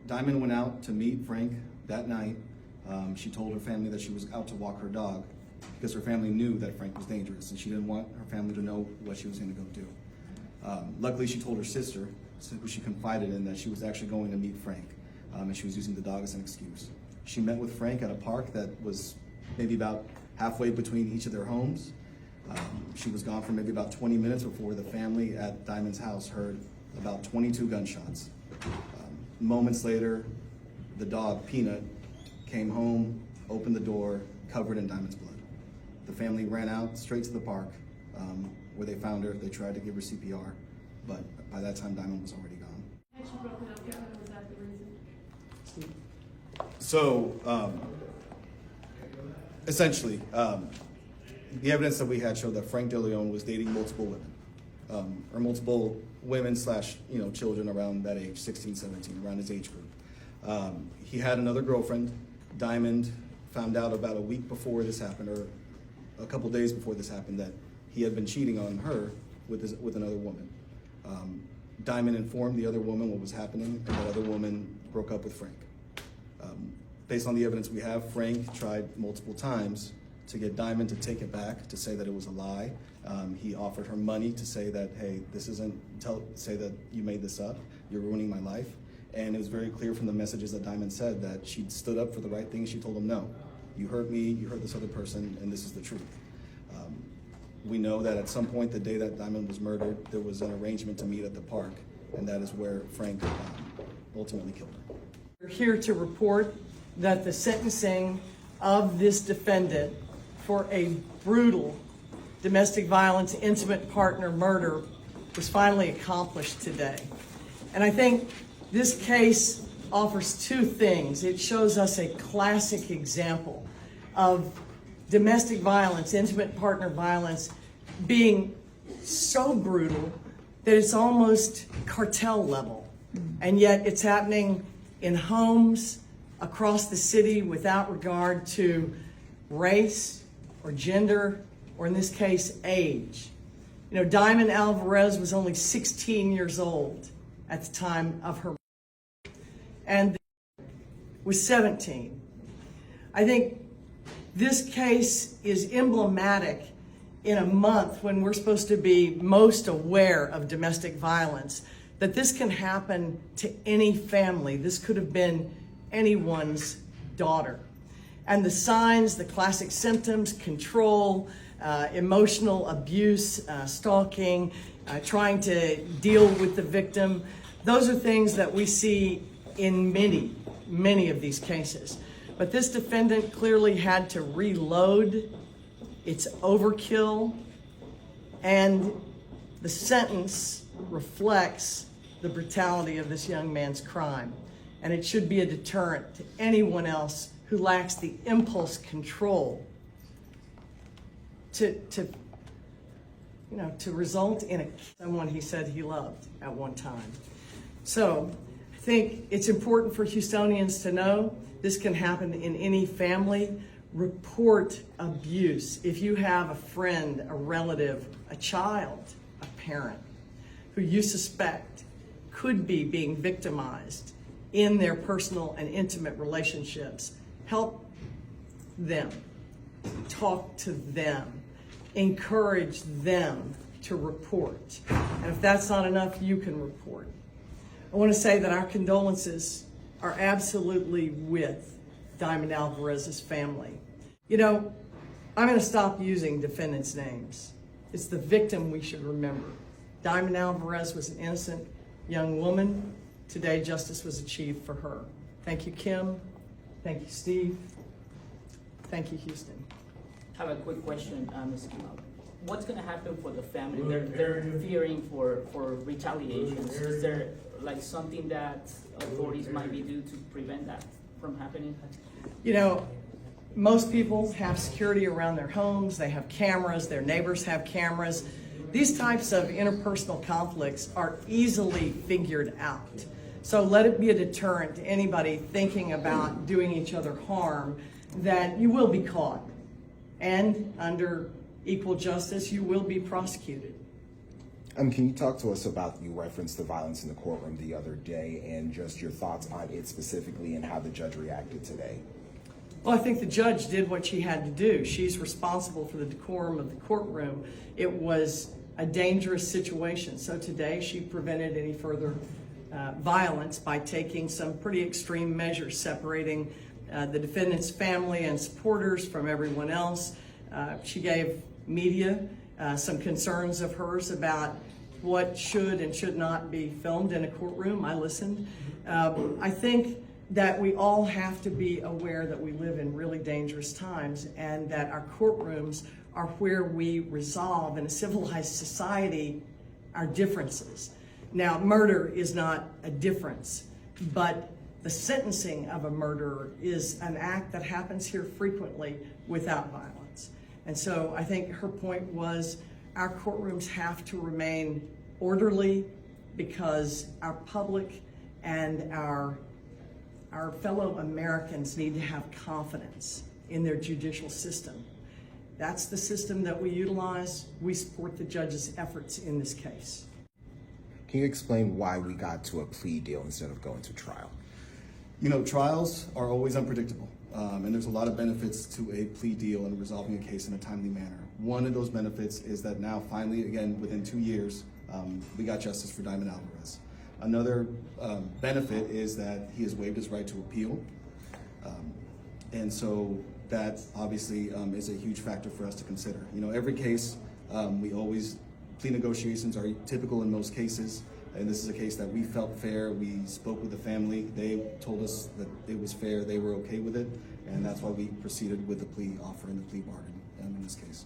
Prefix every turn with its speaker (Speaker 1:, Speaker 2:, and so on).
Speaker 1: Diamond went out to meet Frank that night. She told her family that she was out to walk her dog because her family knew that Frank was dangerous and she didn't want her family to know what she was going to go do. Luckily, she told her sister, who she confided in, that she was actually going to meet Frank, and she was using the dog as an excuse. She met with Frank at a park that was maybe about halfway between each of their homes. She was gone for maybe about 20 minutes before the family at Diamond's house heard about 22 gunshots. Moments later, the dog, Peanut, came home, opened the door, covered in Diamond's blood. The family ran out straight to the park where they found her. They tried to give her CPR, but by that time, Diamond was already gone.
Speaker 2: And she broke it up, yeah, was that the reason?
Speaker 1: So, essentially, the evidence that we had showed that Frank DeLeon was dating multiple women, or multiple women slash, children around that age, 16, 17, around his age group. He had another girlfriend. Diamond found out about a week before this happened, or a couple days before this happened, that he had been cheating on her with another woman. Diamond informed the other woman what was happening, and that other woman broke up with Frank. Based on the evidence we have, Frank tried multiple times to get Diamond to take it back, to say that it was a lie. He offered her money to say that, hey, say that you made this up, you're ruining my life. And it was very clear from the messages that Diamond said that she stood up for the right thing. She told him, no, you hurt me, you hurt this other person, and this is the truth. We know that at some point the day that Diamond was murdered, there was an arrangement to meet at the park, and that is where Frank ultimately killed her.
Speaker 3: We're here to report that the sentencing of this defendant for a brutal domestic violence intimate partner murder was finally accomplished today. And I think this case offers two things. It shows us a classic example of domestic violence, intimate partner violence, being so brutal that it's almost cartel level. And yet it's happening in homes across the city without regard to race or gender, or in this case, age. Diamond Alvarez was only 16 years old at the time of her murder, and was 17. I think this case is emblematic in a month when we're supposed to be most aware of domestic violence, that this can happen to any family. This could have been anyone's daughter. And the signs, the classic symptoms, control, emotional abuse, stalking, trying to deal with the victim, those are things that we see in many of these cases. But this defendant clearly had to reload. It's overkill, and the sentence reflects the brutality of this young man's crime. And it should be a deterrent to anyone else who lacks the impulse control to result in someone he said he loved at one time. So I think it's important for Houstonians to know this can happen in any family. Report abuse. If you have a friend, a relative, a child, a parent who you suspect could be being victimized in their personal and intimate relationships, help them, talk to them, encourage them to report. And if that's not enough, you can report. I want to say that our condolences are absolutely with Diamond Alvarez's family. I'm going to stop using defendants' names. It's the victim we should remember. Diamond Alvarez was an innocent young woman. Today, justice was achieved for her. Thank you, Kim. Thank you, Steve. Thank you, Houston.
Speaker 4: I have a quick question, Ms. Kim. What's going to happen for the family? They're fearing for retaliation. Is there something that authorities might be doing to prevent that from happening?
Speaker 3: Most people have security around their homes. They have cameras. Their neighbors have cameras. These types of interpersonal conflicts are easily figured out. So let it be a deterrent to anybody thinking about doing each other harm, that you will be caught. And under equal justice, you will be prosecuted.
Speaker 5: Can you talk to us about, you referenced the violence in the courtroom the other day, and just your thoughts on it specifically and how the judge reacted today?
Speaker 3: Well, I think the judge did what she had to do. She's responsible for the decorum of the courtroom. It was a dangerous situation. So today she prevented any further violence by taking some pretty extreme measures, separating the defendant's family and supporters from everyone else. She gave media some concerns of hers about what should and should not be filmed in a courtroom. I listened. I think that we all have to be aware that we live in really dangerous times and that our courtrooms are where we resolve in a civilized society our differences. Now, murder is not a difference, but the sentencing of a murderer is an act that happens here frequently without violence. And so I think her point was our courtrooms have to remain orderly because our public and our fellow Americans need to have confidence in their judicial system. That's the system that we utilize. We support the judge's efforts in this case.
Speaker 5: Can you explain why we got to a plea deal instead of going to trial?
Speaker 1: You know, trials are always unpredictable, and there's a lot of benefits to a plea deal and resolving a case in a timely manner. One of those benefits is that now finally, again, within 2 years, we got justice for Diamond Alvarez. Another benefit is that he has waived his right to appeal. And so that obviously is a huge factor for us to consider. You know, every case, plea negotiations are typical in most cases. And this is a case that we felt fair. We spoke with the family. They told us that it was fair. They were okay with it. And that's why we proceeded with the plea offer and the plea bargain in this case.